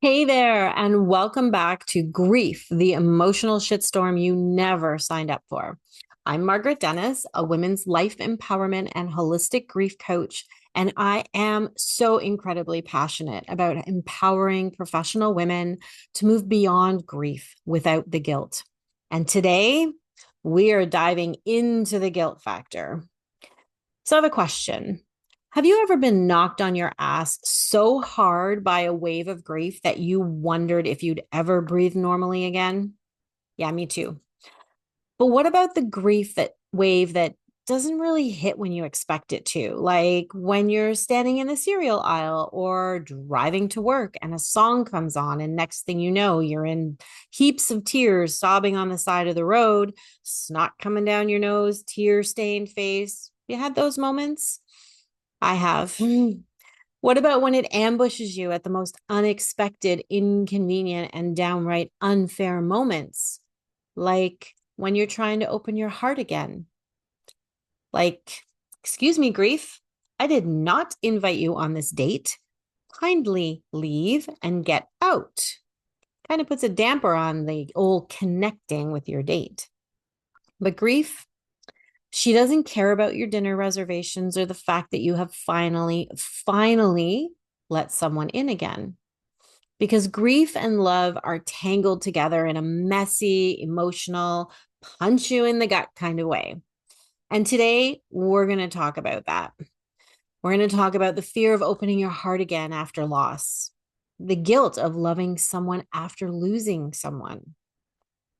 Hey there, and welcome back to Grief, the emotional shitstorm you never signed up for. I'm Margaret Dennis, a women's life empowerment and holistic grief coach, and I am so incredibly passionate about empowering professional women to move beyond grief without the guilt. And today, we are diving into the guilt factor. So I have a question. Have you ever been knocked on your ass so hard by a wave of grief that you wondered if you'd ever breathe normally again? Yeah, me too. But what about the grief that wave that doesn't really hit when you expect it to? Like when you're standing in the cereal aisle or driving to work and a song comes on, and next thing you know, you're in heaps of tears, sobbing on the side of the road, snot coming down your nose, tear stained face. You had those moments? I have. What about when it ambushes you at the most unexpected, inconvenient, and downright unfair moments? Like when you're trying to open your heart again. Like, excuse me, grief, I did not invite you on this date. Kindly leave and get out. Kind of puts a damper on the old connecting with your date. But grief, she doesn't care about your dinner reservations or the fact that you have finally let someone in again. Because grief and love are tangled together in a messy, emotional, punch you in the gut kind of way. And today we're going to talk about that. We're going to talk about the fear of opening your heart again after loss, the guilt of loving someone after losing someone,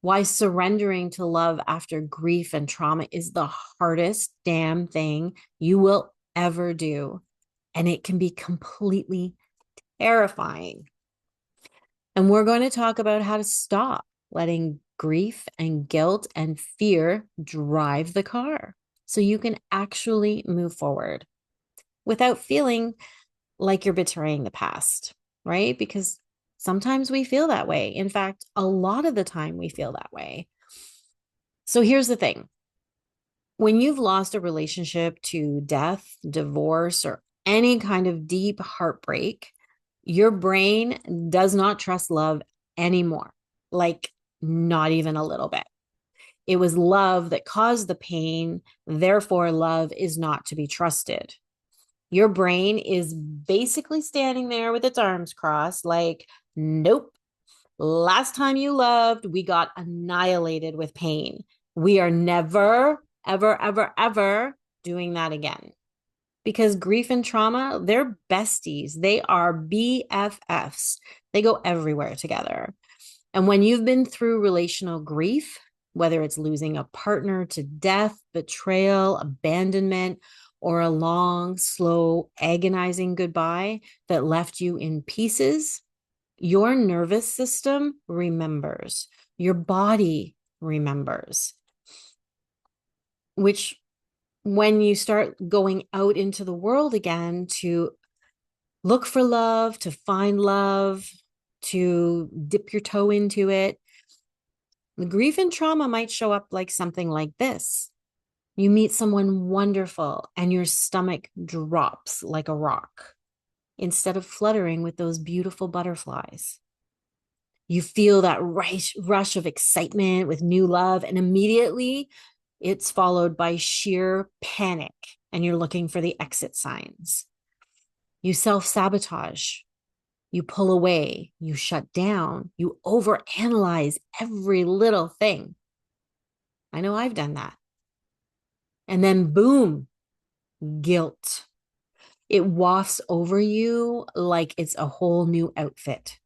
why surrendering to love after grief and trauma is the hardest damn thing you will ever do. And it can be completely terrifying. And we're going to talk about how to stop letting grief and guilt and fear drive the car so you can actually move forward without feeling like you're betraying the past, right? Because sometimes we feel that way. In fact, a lot of the time we feel that way. So here's the thing. When you've lost a relationship to death, divorce, or any kind of deep heartbreak, your brain does not trust love anymore. Like, not even a little bit. It was love that caused the pain. Therefore, love is not to be trusted. Your brain is basically standing there with its arms crossed, like, nope. Last time you loved, we got annihilated with pain. We are never, ever, ever, ever doing that again. Because grief and trauma, they're besties. They are BFFs. They go everywhere together. And when you've been through relational grief, whether it's losing a partner to death, betrayal, abandonment, or a long, slow, agonizing goodbye that left you in pieces, your nervous system remembers, your body remembers, which when you start going out into the world again to look for love, to find love, to dip your toe into it, the grief and trauma might show up like something like this. You meet someone wonderful and your stomach drops like a rock instead of fluttering with those beautiful butterflies. You feel that rush of excitement with new love, and immediately it's followed by sheer panic, and you're looking for the exit signs. You self-sabotage. You pull away. You shut down. You overanalyze every little thing. I know I've done that. And then boom, guilt. It wafts over you like it's a whole new outfit.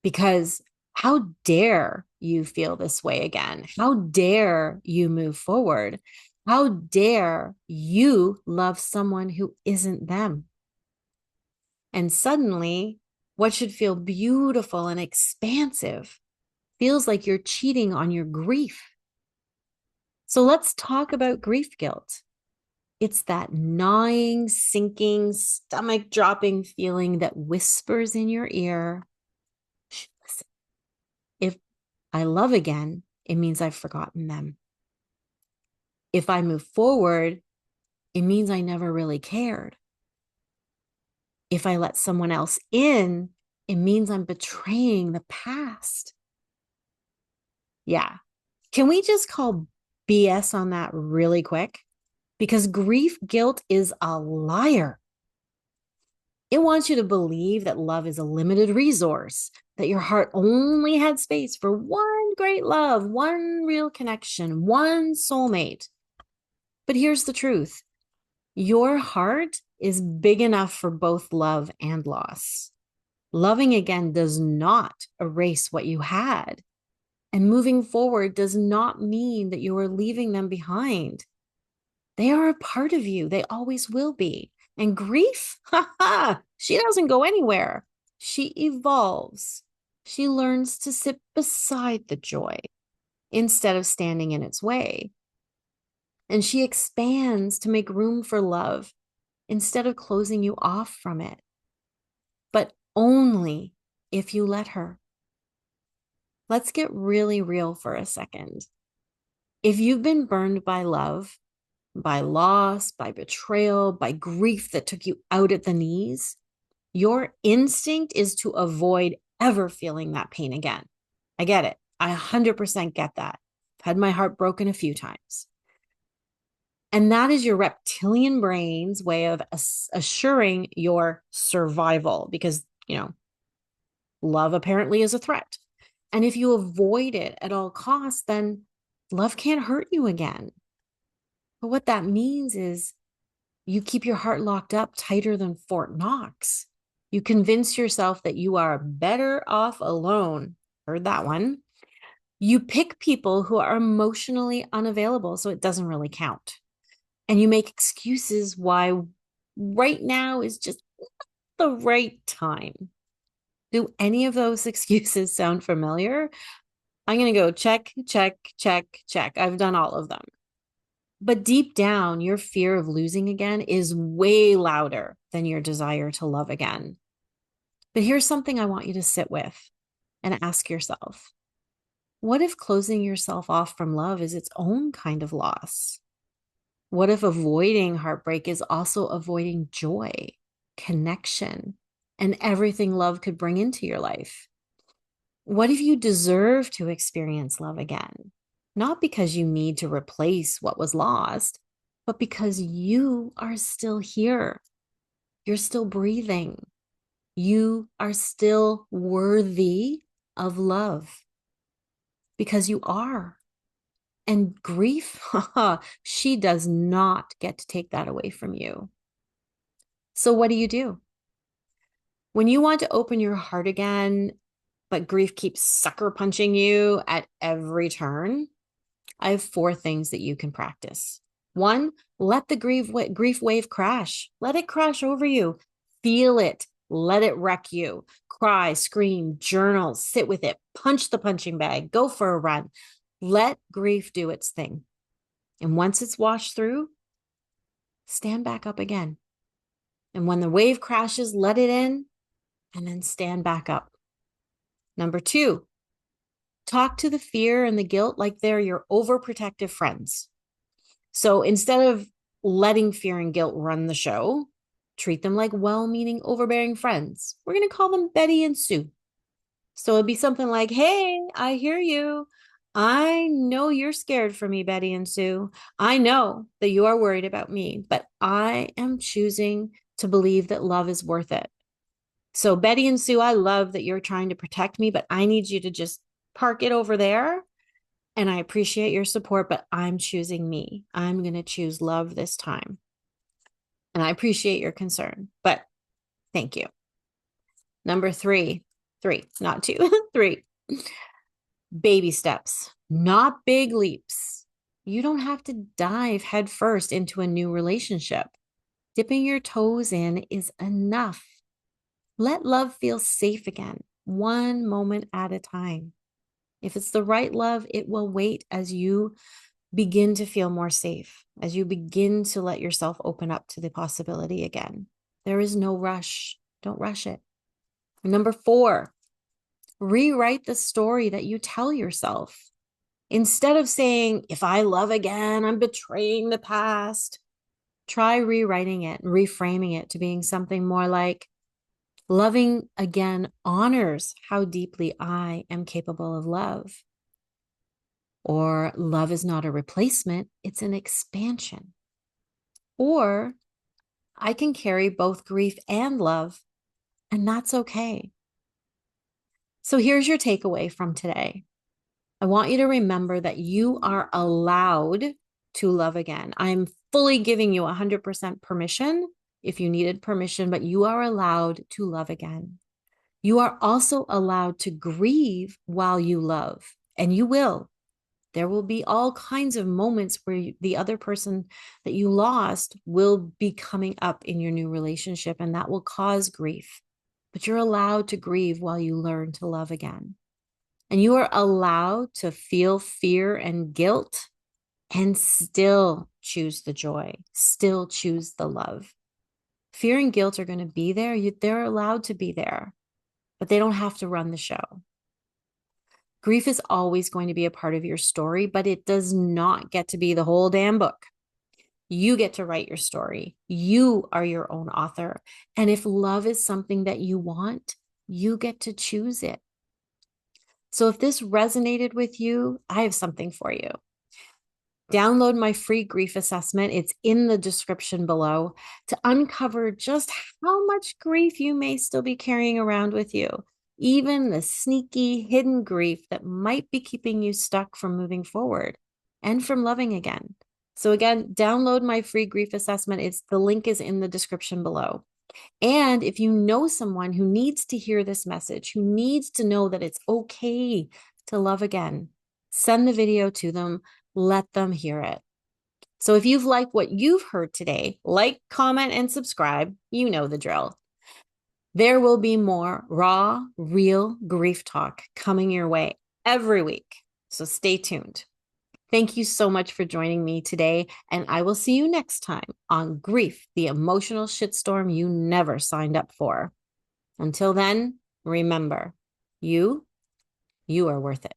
Because how dare you feel this way again? How dare you move forward? How dare you love someone who isn't them? And suddenly, what should feel beautiful and expansive feels like you're cheating on your grief. So let's talk about grief guilt. It's that gnawing, sinking, stomach dropping feeling that whispers in your ear, listen, if I love again, it means I've forgotten them. If I move forward, it means I never really cared. If I let someone else in, It means I'm betraying the past. Yeah. Can we just call BS on that really quick? Because grief guilt is a liar. It wants you to believe that love is a limited resource, that your heart only had space for one great love, one real connection, one soulmate. But here's the truth. Your heart is big enough for both love and loss. Loving again does not erase what you had. And moving forward does not mean that you are leaving them behind. They are a part of you. They always will be. And grief, she doesn't go anywhere. She evolves. She learns to sit beside the joy instead of standing in its way. And she expands to make room for love instead of closing you off from it. But only if you let her. Let's get really real for a second. If you've been burned by love, by loss, by betrayal, by grief that took you out at the knees, your instinct is to avoid ever feeling that pain again. I get it. I 100% get that. I've had my heart broken a few times. And that is your reptilian brain's way of assuring your survival because, love apparently is a threat. And if you avoid it at all costs, then love can't hurt you again. But what that means is you keep your heart locked up tighter than Fort Knox. You convince yourself that you are better off alone. Heard that one. You pick people who are emotionally unavailable, so it doesn't really count. And you make excuses why right now is just the right time. Do any of those excuses sound familiar? I'm going to go check, check, check, check. I've done all of them. But deep down, your fear of losing again is way louder than your desire to love again. But here's something I want you to sit with and ask yourself. What if closing yourself off from love is its own kind of loss? What if avoiding heartbreak is also avoiding joy, connection, and everything love could bring into your life? What if you deserve to experience love again? Not because you need to replace what was lost, but because you are still here. You're still breathing. You are still worthy of love because you are. And grief, she does not get to take that away from you. So what do? When you want to open your heart again, but grief keeps sucker punching you at every turn, I have 4 things that you can practice. 1, let the grief wave crash. Let it crash over you. Feel it. Let it wreck you. Cry, scream, journal, sit with it, punch the punching bag, go for a run. Let grief do its thing. And once it's washed through, stand back up again. And when the wave crashes, let it in and then stand back up. Number 2, talk to the fear and the guilt like they're your overprotective friends. So instead of letting fear and guilt run the show, treat them like well-meaning, overbearing friends. We're going to call them Betty and Sue. So it'd be something like, hey, I hear you. I know you're scared for me, Betty and Sue. I know that you are worried about me, but I am choosing to believe that love is worth it. So Betty and Sue, I love that you're trying to protect me, but I need you to just park it over there. And I appreciate your support, but I'm choosing me. I'm going to choose love this time. And I appreciate your concern, but thank you. Number 3, not 2, 3. Baby steps, not big leaps. You don't have to dive headfirst into a new relationship. Dipping your toes in is enough. Let love feel safe again, one moment at a time. If it's the right love, it will wait as you begin to feel more safe, as you begin to let yourself open up to the possibility again. There is no rush. Don't rush it. Number 4, rewrite the story that you tell yourself. Instead of saying, if I love again, I'm betraying the past, try rewriting it and reframing it to being something more like, Loving again honors how deeply I am capable of love. Or love is not a replacement, it's an expansion. Or I can carry both grief and love, and that's okay. So here's your takeaway from today. I want you to remember that you are allowed to love again. I'm fully giving you 100% permission if you needed permission, but you are allowed to love again. You are also allowed to grieve while you love, and you will. There will be all kinds of moments where the other person that you lost will be coming up in your new relationship, and that will cause grief. But you're allowed to grieve while you learn to love again. And you are allowed to feel fear and guilt and still choose the joy, still choose the love. Fear and guilt are going to be there. They're allowed to be there, but they don't have to run the show. Grief is always going to be a part of your story, but it does not get to be the whole damn book. You get to write your story. You are your own author. And if love is something that you want, you get to choose it. So if this resonated with you, I have something for you. Download my free grief assessment. It's in the description below to uncover just how much grief you may still be carrying around with you, even the sneaky hidden grief that might be keeping you stuck from moving forward and from loving again. So again, download my free grief assessment. The link is in the description below. And if you know someone who needs to hear this message, who needs to know that it's okay to love again, send the video to them. Let them hear it. So if you've liked what you've heard today, like, comment, and subscribe. You know the drill. There will be more raw, real grief talk coming your way every week. So stay tuned. Thank you so much for joining me today, and I will see you next time on Grief, the emotional shitstorm you never signed up for. Until then, remember, you are worth it.